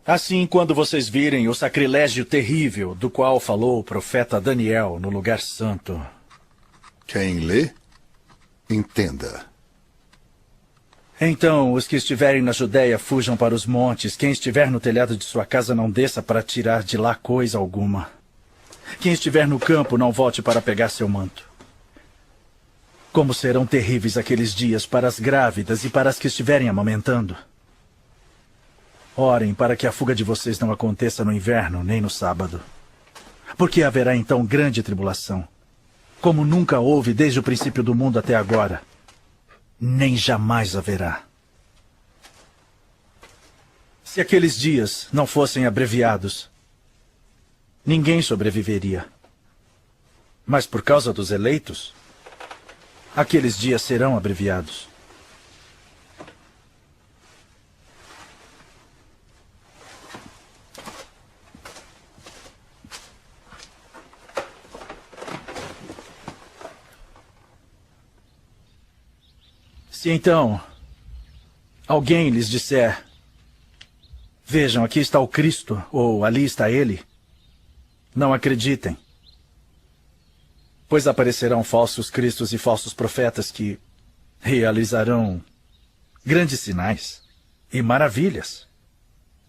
Assim, quando vocês virem o sacrilégio terrível do qual falou o profeta Daniel no lugar santo. Quem lê, entenda. Então, os que estiverem na Judéia fujam para os montes. Quem estiver no telhado de sua casa não desça para tirar de lá coisa alguma. Quem estiver no campo não volte para pegar seu manto. Como serão terríveis aqueles dias para as grávidas e para as que estiverem amamentando. Orem para que a fuga de vocês não aconteça no inverno nem no sábado. Porque haverá então grande tribulação, como nunca houve desde o princípio do mundo até agora. Nem jamais haverá. Se aqueles dias não fossem abreviados, ninguém sobreviveria. Mas por causa dos eleitos, aqueles dias serão abreviados. Se então alguém lhes disser: vejam, aqui está o Cristo, ou ali está ele, não acreditem. Pois aparecerão falsos cristos e falsos profetas que realizarão grandes sinais e maravilhas,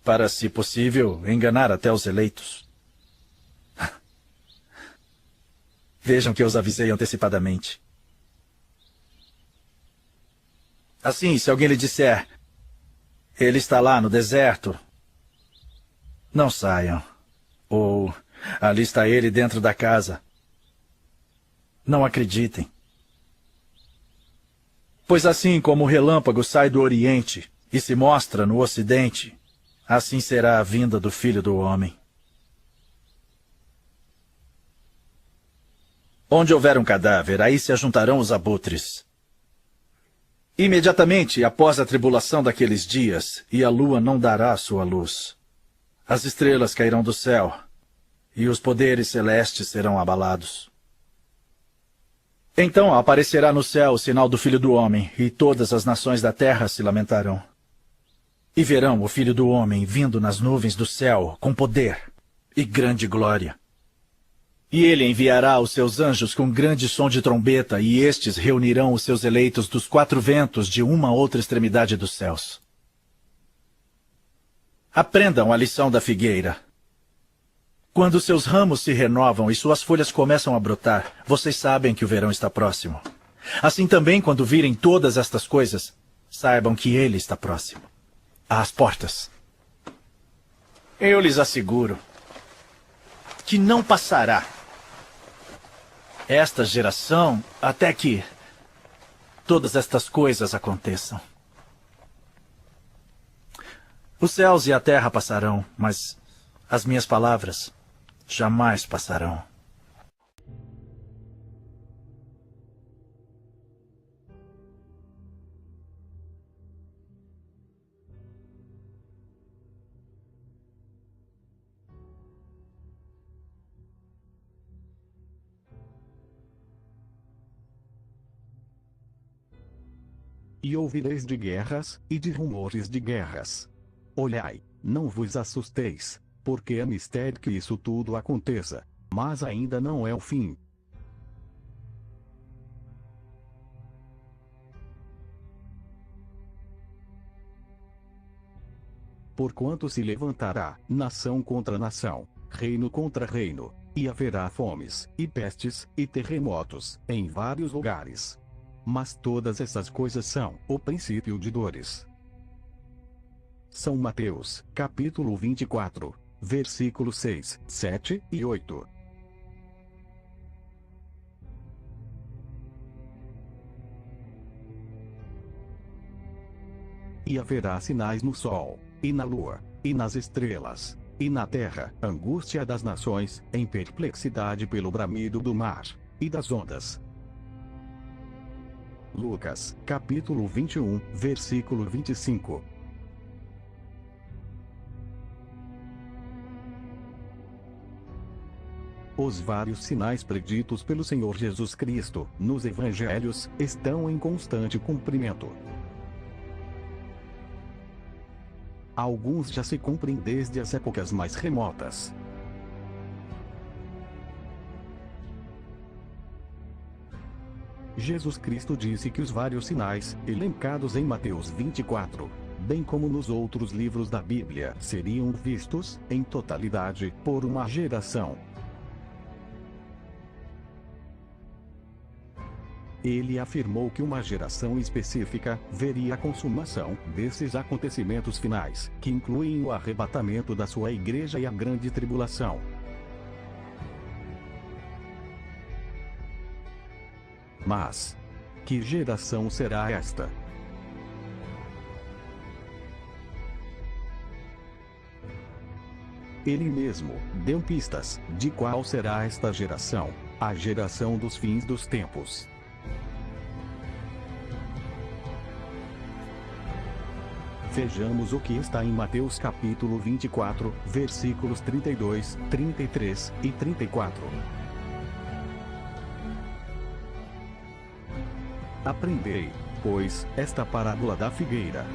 para, se possível, enganar até os eleitos. Vejam que eu os avisei antecipadamente. Assim, se alguém lhe disser: ele está lá no deserto, não saiam. Ou ali está ele dentro da casa. Não acreditem. Pois assim como o relâmpago sai do Oriente e se mostra no Ocidente, assim será a vinda do Filho do Homem. Onde houver um cadáver, aí se ajuntarão os abutres. Imediatamente após a tribulação daqueles dias, e a lua não dará sua luz. As estrelas cairão do céu, e os poderes celestes serão abalados. Então aparecerá no céu o sinal do Filho do Homem, e todas as nações da terra se lamentarão. E verão o Filho do Homem vindo nas nuvens do céu, com poder e grande glória. E ele enviará os seus anjos com grande som de trombeta, e estes reunirão os seus eleitos dos quatro ventos de uma a outra extremidade dos céus. Aprendam a lição da figueira. Quando seus ramos se renovam e suas folhas começam a brotar, vocês sabem que o verão está próximo. Assim também, quando virem todas estas coisas, saibam que ele está próximo, às portas. Eu lhes asseguro que não passará esta geração até que todas estas coisas aconteçam. Os céus e a terra passarão, mas as minhas palavras jamais passarão. E ouvireis de guerras, e de rumores de guerras. Olhai, não vos assusteis, porque é mistério que isso tudo aconteça, mas ainda não é o fim. Porquanto se levantará nação contra nação, reino contra reino, e haverá fomes, e pestes, e terremotos, em vários lugares. Mas todas essas coisas são o princípio de dores. São Mateus, capítulo 24, versículos 6, 7 e 8. E haverá sinais no sol, e na lua, e nas estrelas, e na terra, angústia das nações, em perplexidade pelo bramido do mar, e das ondas. Lucas, capítulo 21, versículo 25. Os vários sinais preditos pelo Senhor Jesus Cristo, nos evangelhos, estão em constante cumprimento. Alguns já se cumprem desde as épocas mais remotas. Jesus Cristo disse que os vários sinais, elencados em Mateus 24, bem como nos outros livros da Bíblia, seriam vistos, em totalidade, por uma geração. Ele afirmou que uma geração específica veria a consumação desses acontecimentos finais, que incluem o arrebatamento da sua igreja e a grande tribulação. Mas que geração será esta? Ele mesmo deu pistas de qual será esta geração, a geração dos fins dos tempos. Vejamos o que está em Mateus capítulo 24, versículos 32, 33 e 34. Aprendei, pois, esta parábola da figueira.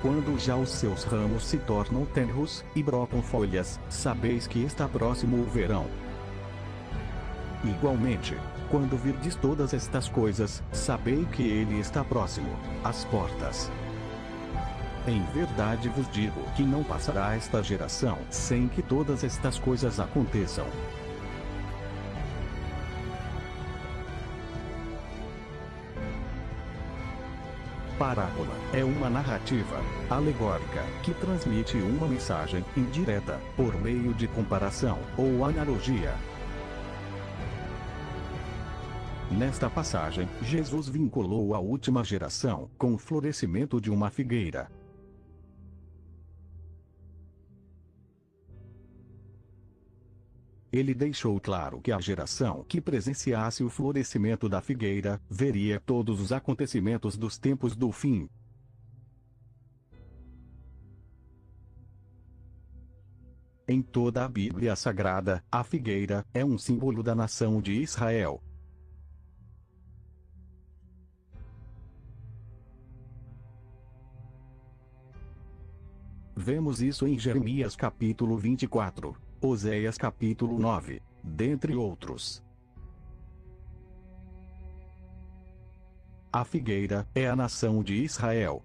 Quando já os seus ramos se tornam tenros, e brotam folhas, sabeis que está próximo o verão. Igualmente, quando virdes todas estas coisas, sabei que ele está próximo, às portas. Em verdade vos digo que não passará esta geração sem que todas estas coisas aconteçam. Parábola é uma narrativa alegórica que transmite uma mensagem indireta por meio de comparação ou analogia. Nesta passagem, Jesus vinculou a última geração com o florescimento de uma figueira. Ele deixou claro que a geração que presenciasse o florescimento da figueira veria todos os acontecimentos dos tempos do fim. Em toda a Bíblia Sagrada, a figueira é um símbolo da nação de Israel. Vemos isso em Jeremias capítulo 24. Oséias capítulo 9, dentre outros. A figueira é a nação de Israel.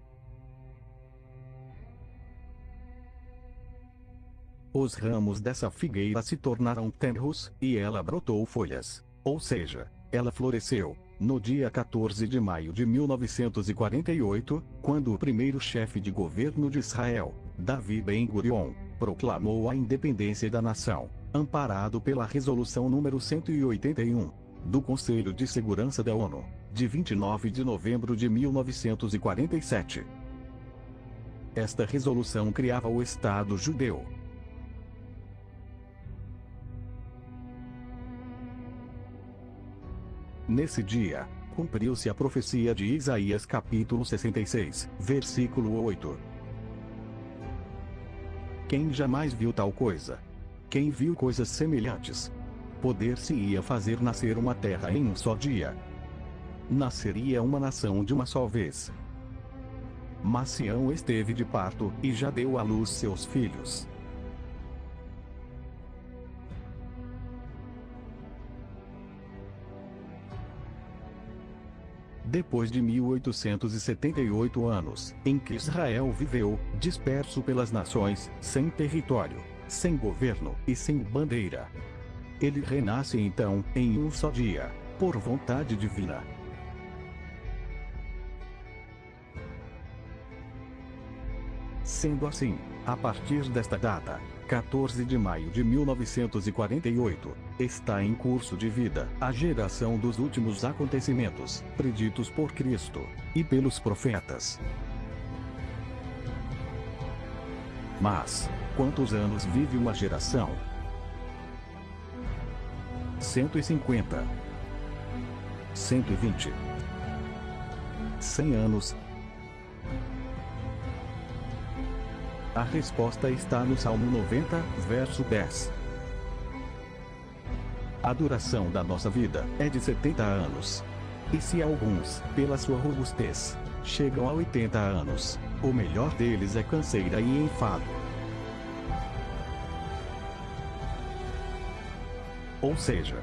Os ramos dessa figueira se tornaram tenros, e ela brotou folhas, ou seja, ela floresceu, no dia 14 de maio de 1948, quando o primeiro chefe de governo de Israel, Davi Ben-Gurion, proclamou a independência da nação, amparado pela Resolução número 181, do Conselho de Segurança da ONU, de 29 de novembro de 1947. Esta resolução criava o Estado judeu. Nesse dia, cumpriu-se a profecia de Isaías capítulo 66, versículo 8. Quem jamais viu tal coisa? Quem viu coisas semelhantes? Poder-se-ia fazer nascer uma terra em um só dia. Nasceria uma nação de uma só vez. Mas Sião esteve de parto, e já deu à luz seus filhos. Depois de 1878 anos, em que Israel viveu, disperso pelas nações, sem território, sem governo e sem bandeira. Ele renasce então, em um só dia, por vontade divina. Sendo assim, a partir desta data, 14 de maio de 1948, está em curso de vida a geração dos últimos acontecimentos, preditos por Cristo e pelos profetas. Mas, quantos anos vive uma geração? 150. 120. 100 anos. A resposta está no Salmo 90, verso 10. A duração da nossa vida é de 70 anos. E se alguns, pela sua robustez, chegam a 80 anos, o melhor deles é canseira e enfado. Ou seja,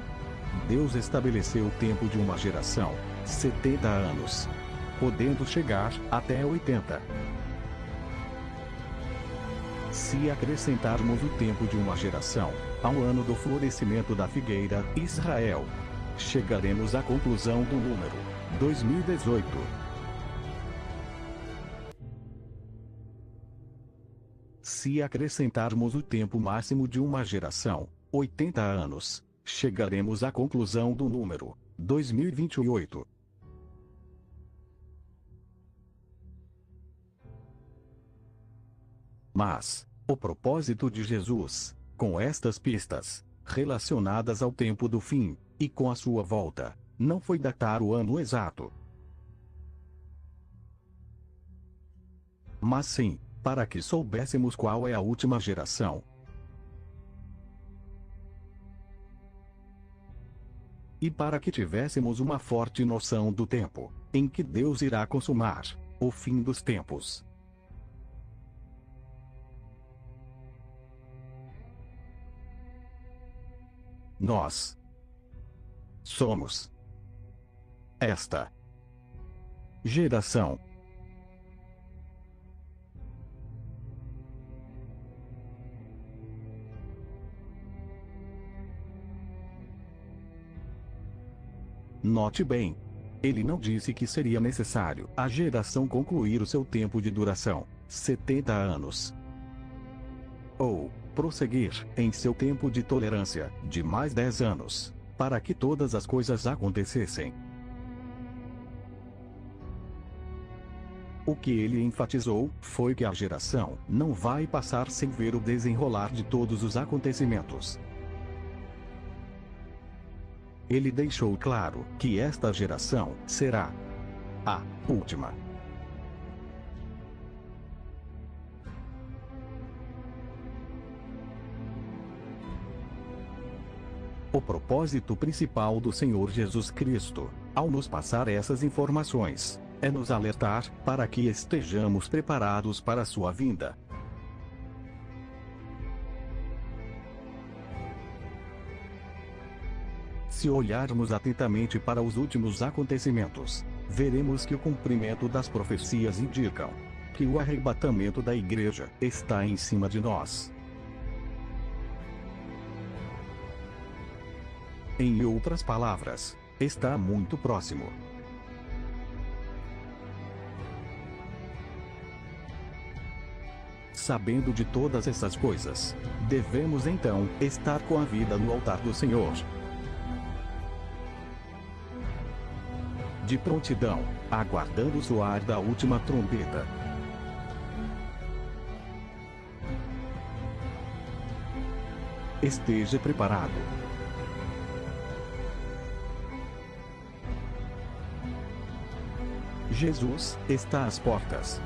Deus estabeleceu o tempo de uma geração, 70 anos, podendo chegar até 80. Se acrescentarmos o tempo de uma geração ao ano do florescimento da figueira, Israel, chegaremos à conclusão do número 2018. Se acrescentarmos o tempo máximo de uma geração, 80 anos, chegaremos à conclusão do número 2028. Mas o propósito de Jesus, com estas pistas relacionadas ao tempo do fim e com a sua volta, não foi datar o ano exato, mas sim para que soubéssemos qual é a última geração. E para que tivéssemos uma forte noção do tempo em que Deus irá consumar o fim dos tempos. Nós somos esta geração. Note bem, ele não disse que seria necessário a geração concluir o seu tempo de duração, 70 anos, ou prosseguir em seu tempo de tolerância, de mais 10 anos, para que todas as coisas acontecessem. O que ele enfatizou foi que a geração não vai passar sem ver o desenrolar de todos os acontecimentos. Ele deixou claro que esta geração será a última. O propósito principal do Senhor Jesus Cristo, ao nos passar essas informações, é nos alertar para que estejamos preparados para a sua vinda. Se olharmos atentamente para os últimos acontecimentos, veremos que o cumprimento das profecias indicam que o arrebatamento da igreja está em cima de nós. Em outras palavras, está muito próximo. Sabendo de todas essas coisas, devemos então estar com a vida no altar do Senhor, de prontidão, aguardando o soar da última trombeta. Esteja preparado. Jesus está às portas.